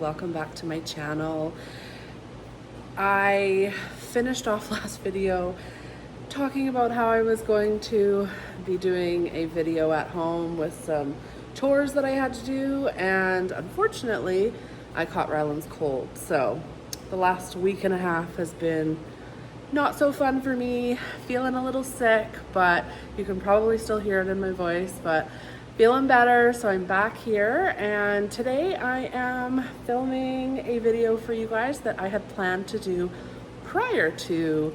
welcome back to my channel. I finished off last video talking about how I was going to be doing a video at home with some chores that I had to do, and unfortunately I caught Ryland's cold. So the last week and a half has been not so fun for me, feeling a little sick, but you can probably still hear it in my voice, but feeling better. So I'm back here, and today I am filming a video for you guys that I had planned to do prior to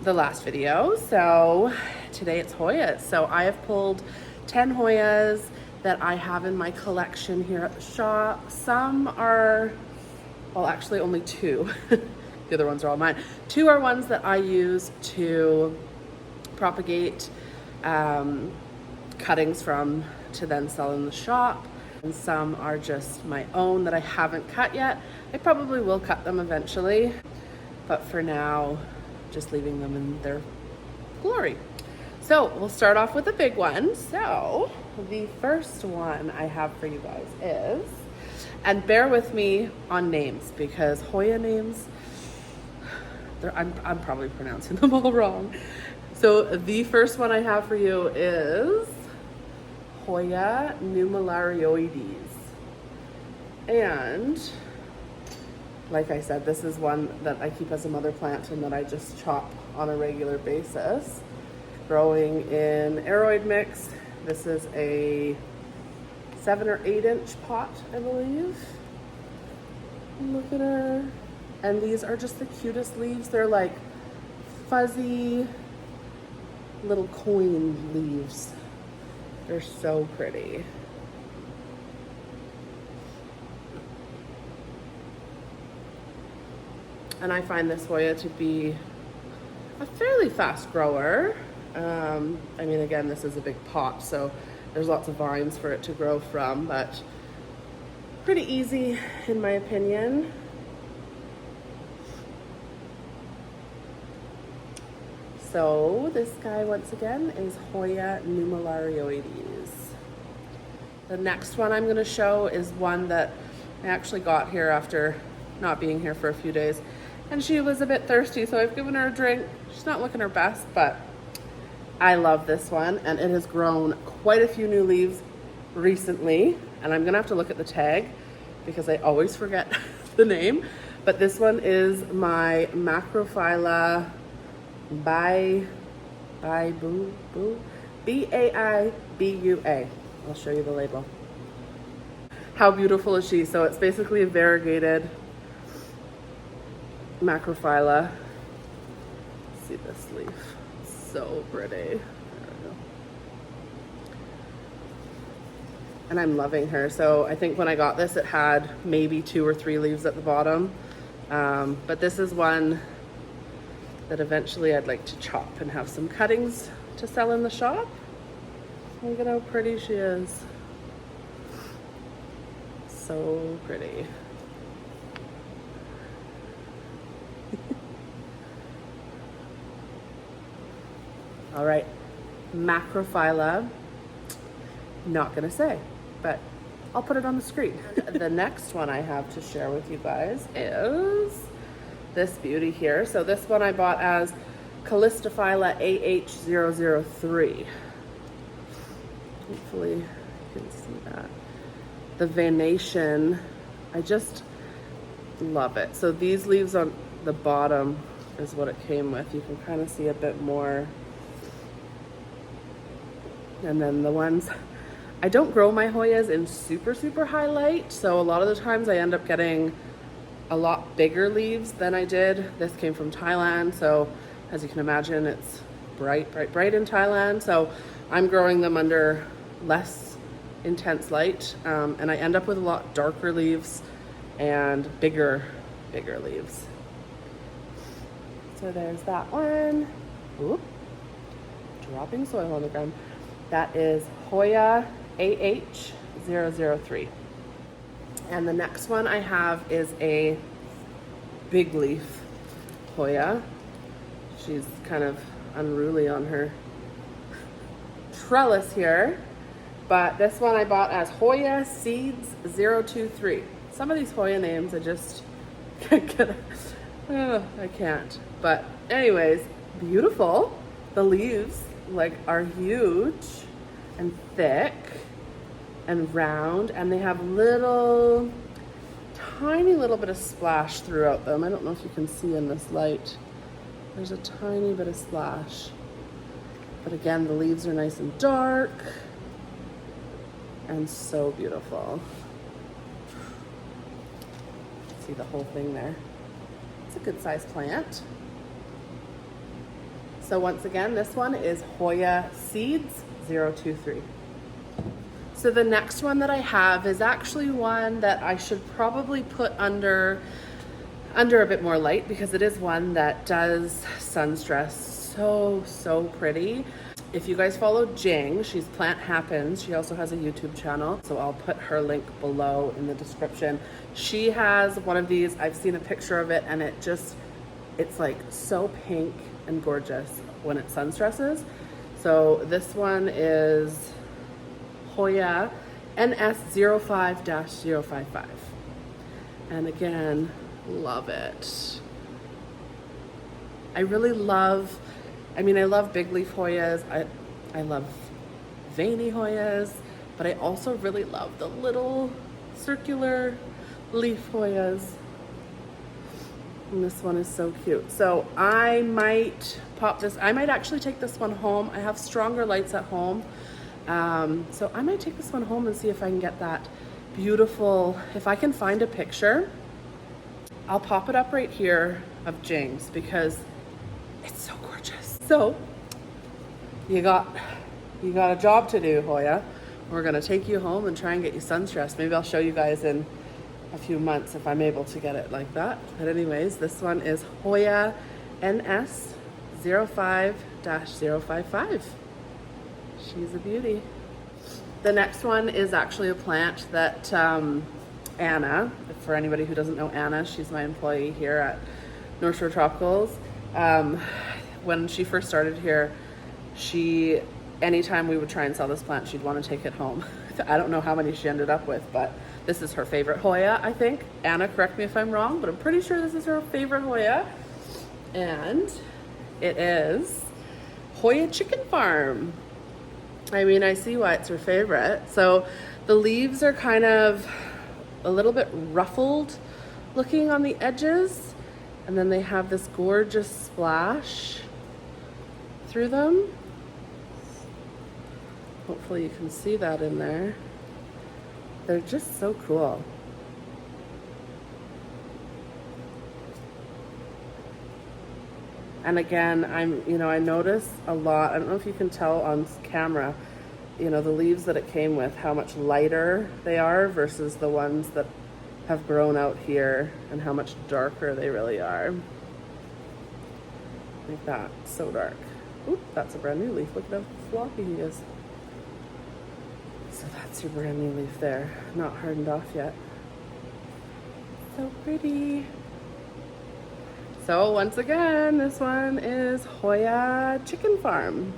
the last video. So today it's Hoyas. So I have pulled 10 Hoyas that I have in my collection here at the shop. Some are, well, actually only 2. The other ones are all mine. 2 are ones that I use to propagate cuttings from to then sell in the shop. And some are just my own that I haven't cut yet. I probably will cut them eventually, but for now, just leaving them in their glory. So we'll start off with a big one. So the first one I have for you guys is, and bear with me on names because Hoya names, I'm probably pronouncing them all wrong. So the first one I have for you is Hoya numerioidis. And like I said, this is one that I keep as a mother plant and that I just chop on a regular basis. Growing in aroid mix. This is a 7 or 8 inch pot, I believe. Look at her. And these are just the cutest leaves. They're like fuzzy little coin leaves. They're so pretty. And I find this Hoya to be a fairly fast grower. I mean, again, this is a big pot, so there's lots of vines for it to grow from, but pretty easy in my opinion. So this guy, once again, is Hoya numerioidis. The next one I'm going to show is one that I actually got here after not being here for a few days, and she was a bit thirsty, so I've given her a drink. She's not looking her best, but I love this one, and it has grown quite a few new leaves recently, and I'm going to have to look at the tag because I always forget the name, but this one is my macrophylla B-A-I-B-U-A. I'll show you the label. How beautiful is she? So it's basically a variegated macrophylla. See this leaf? So pretty. There we go. And I'm loving her. So I think when I got this, it had maybe 2 or 3 leaves at the bottom. But this is one that eventually I'd like to chop and have some cuttings to sell in the shop. Look at how pretty she is. So pretty. All right, macrophylla, not gonna say, but I'll put it on the screen. The next one I have to share with you guys is this beauty here. So this one I bought as Calistophylla AH003. Hopefully you can see that. The venation, I just love it. So these leaves on the bottom is what it came with. You can kind of see a bit more. And then the ones, I don't grow my Hoyas in super high light, so a lot of the times I end up getting a lot bigger leaves than I did. This came from Thailand, so as you can imagine, it's bright in Thailand. So I'm growing them under less intense light, and I end up with a lot darker leaves and bigger leaves. So there's that one. Oop, dropping soil on the ground. That is Hoya AH003. And the next one I have is a big leaf Hoya. She's kind of unruly on her trellis here, but this one I bought as Hoya Seeds 023. some of these Hoya names I just can't get, I can't. But anyways, beautiful. The leaves like are huge and thick and round, and they have little, tiny little bit of splash throughout them. I don't know if you can see in this light. There's a tiny bit of splash. But again, the leaves are nice and dark and so beautiful. See the whole thing there. It's a good sized plant. So once again, this one is Hoya Seeds 023. So the next one that I have is actually one that I should probably put under a bit more light, because it is one that does sun stress so pretty. If you guys follow Jing, she's Plant Happens. She also has a YouTube channel, so I'll put her link below in the description. She has one of these. I've seen a picture of it, and it's like so pink and gorgeous when it sun stresses. So this one is Hoya NS05055. And again, love it. I really love, I love big leaf Hoyas. I love veiny Hoyas, but I also really love the little circular leaf Hoyas. And this one is so cute. So I might actually take this one home. I have stronger lights at home. So I might take this one home and see if I can get that beautiful, if I can find a picture, I'll pop it up right here of Jing's, because it's so gorgeous. So you got a job to do, Hoya. We're gonna take you home and try and get you sun stressed. Maybe I'll show you guys in a few months if I'm able to get it like that. But anyways, this one is Hoya NS05055. She's a beauty. The next one is actually a plant that Anna, for anybody who doesn't know Anna, she's my employee here at North Shore Tropicals. When she first started here, anytime we would try and sell this plant, she'd want to take it home. I don't know how many she ended up with, but this is her favorite Hoya, I think. Anna, correct me if I'm wrong, but I'm pretty sure this is her favorite Hoya. And it is Hoya Chicken Farm. I see why it's her favorite. So the leaves are kind of a little bit ruffled looking on the edges, and then they have this gorgeous splash through them. Hopefully you can see that in there. They're just so cool. And again, I notice a lot, I don't know if you can tell on camera, the leaves that it came with, how much lighter they are versus the ones that have grown out here, and how much darker they really are. Like that, so dark. Oop, that's a brand new leaf. Look at how floppy he is. So that's your brand new leaf there, not hardened off yet. So pretty. So once again, this one is Hoya Chicken Farm.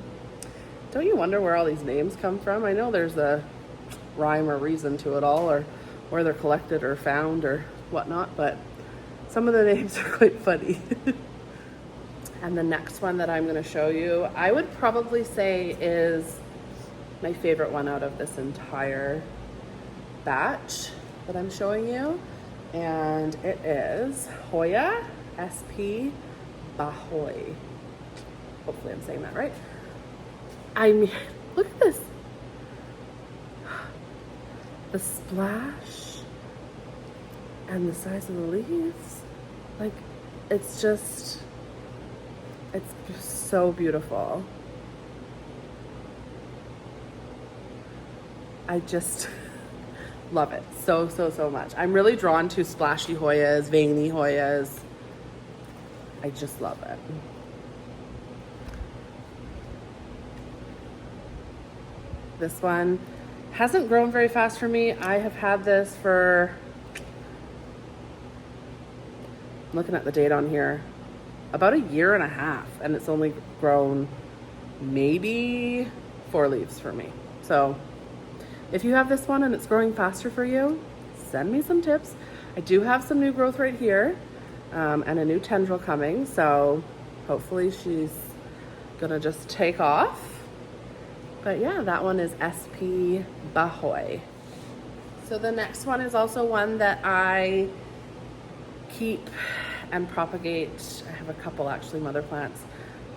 Don't you wonder where all these names come from? I know there's a rhyme or reason to it all, or where they're collected or found or whatnot, but some of the names are quite funny. And the next one that I'm going to show you, I would probably say is my favorite one out of this entire batch that I'm showing you. And it is Hoya SP Ahoy. Hopefully I'm saying that right. Look at this. The splash and the size of the leaves. Like, it's just so beautiful. I just love it so much. I'm really drawn to splashy Hoyas, veiny Hoyas. I just love it. This one hasn't grown very fast for me. I have had this for, I'm looking at the date on here, about 1.5 years, and it's only grown maybe 4 leaves for me. So if you have this one and it's growing faster for you, send me some tips. I do have some new growth right here, and a new tendril coming, so hopefully she's gonna just take off. But yeah, that one is SP Ahoy. So the next one is also one that I keep and propagate. I have a couple actually mother plants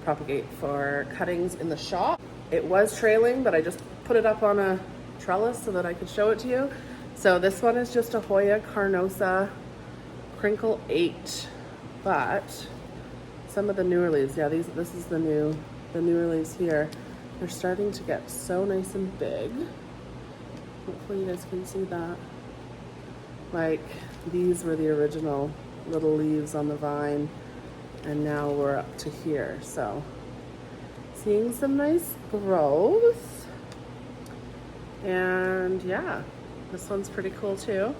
propagate for cuttings in the shop. It was trailing, but I just put it up on a trellis so that I could show it to you. So this one is just a Hoya Carnosa Crinkle 8, but some of the newer leaves, yeah, this is the newer leaves here. They're starting to get so nice and big. Hopefully you guys can see that. Like, these were the original little leaves on the vine, and now we're up to here. So seeing some nice growth. And yeah, this one's pretty cool too.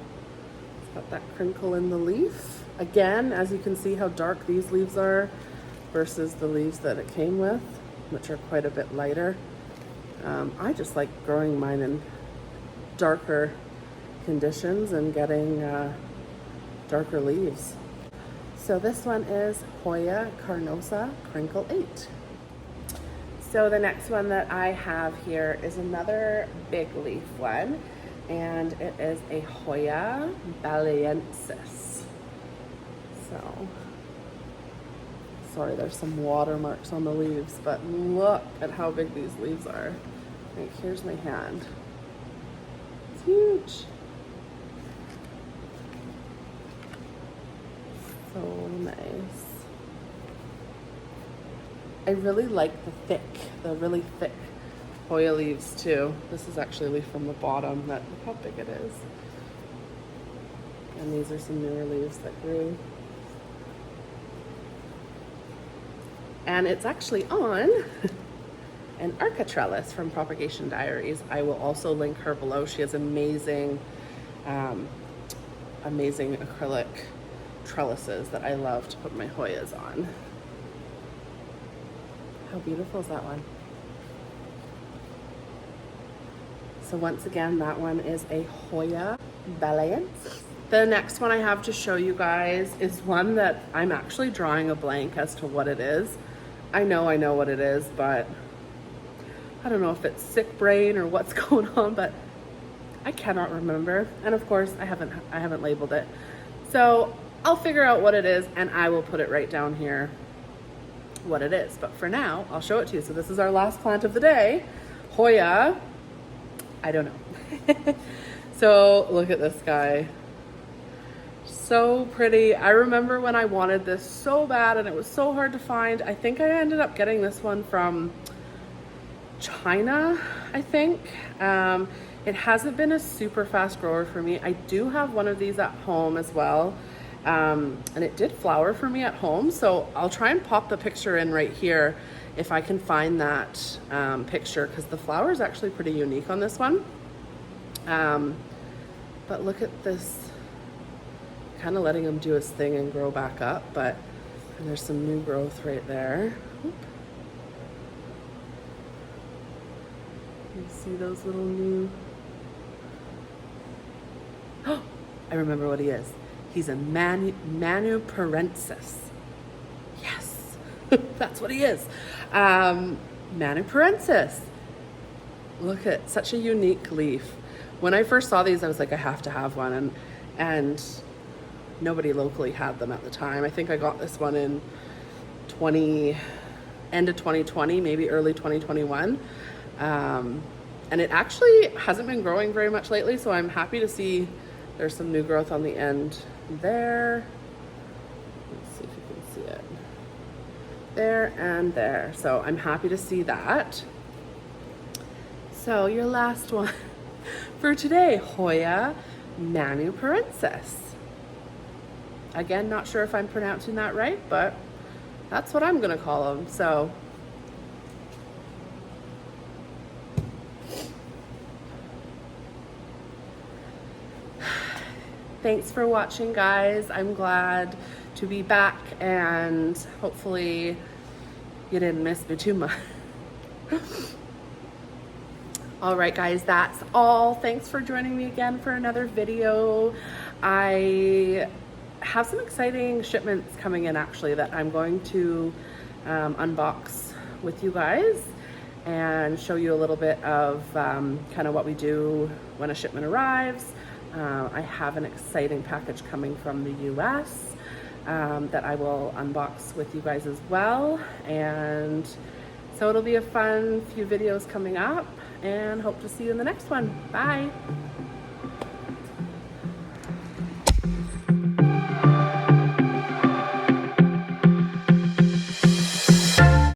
It's got that crinkle in the leaf. Again, as you can see how dark these leaves are versus the leaves that it came with, which are quite a bit lighter. I just like growing mine in darker conditions and getting darker leaves. So this one is Hoya Carnosa Crinkle 8. So the next one that I have here is another big leaf one, and it is a Hoya Balance. So, sorry, there's some watermarks on the leaves, but look at how big these leaves are. Like, here's my hand. It's huge. So nice. I really like the really thick Hoya leaves too. This is actually a leaf from the bottom. Look how big it is. And these are some newer leaves that grew. And it's actually on an ARKA trellis from Propagation Diaries. I will also link her below. She has amazing, amazing acrylic trellises that I love to put my Hoyas on. How beautiful is that one? So once again, that one is a Hoya Balance. The next one I have to show you guys is one that I'm actually drawing a blank as to what it is. I know what it is, but I don't know if it's sick brain or what's going on, but I cannot remember. And of course, I haven't labeled it. So I'll figure out what it is and I will put it right down here what it is. But for now, I'll show it to you. So this is our last plant of the day, Hoya, I don't know. So look at this guy. So pretty. I remember when I wanted this so bad and it was so hard to find. I think I ended up getting this one from China, I think. It hasn't been a super fast grower for me. I do have one of these at home as well. And it did flower for me at home. So I'll try and pop the picture in right here if I can find that picture, because the flower is actually pretty unique on this one. But look at this, kind of letting him do his thing and grow back up, but and there's some new growth right there. Oop. You see those little new, oh, I remember what he is. He's a manuparensis. Yes, that's what he is. Manuparensis. Look at such a unique leaf. When I first saw these, I was like, I have to have one, and nobody locally had them at the time. I think I got this one in end of 2020, maybe early 2021. And it actually hasn't been growing very much lately, so I'm happy to see there's some new growth on the end there. Let's see if you can see it. There and there. So I'm happy to see that. So your last one for today, Hoya manuparensis. Again, not sure if I'm pronouncing that right, but that's what I'm gonna call them. So thanks for watching, guys. I'm glad to be back, and hopefully you didn't miss me too much. All right, guys, that's all. Thanks for joining me again for another video. I have some exciting shipments coming in actually that I'm going to unbox with you guys and show you a little bit of kind of what we do when a shipment arrives. I have an exciting package coming from the US that I will unbox with you guys as well. And so it'll be a fun few videos coming up, and hope to see you in the next one. Bye.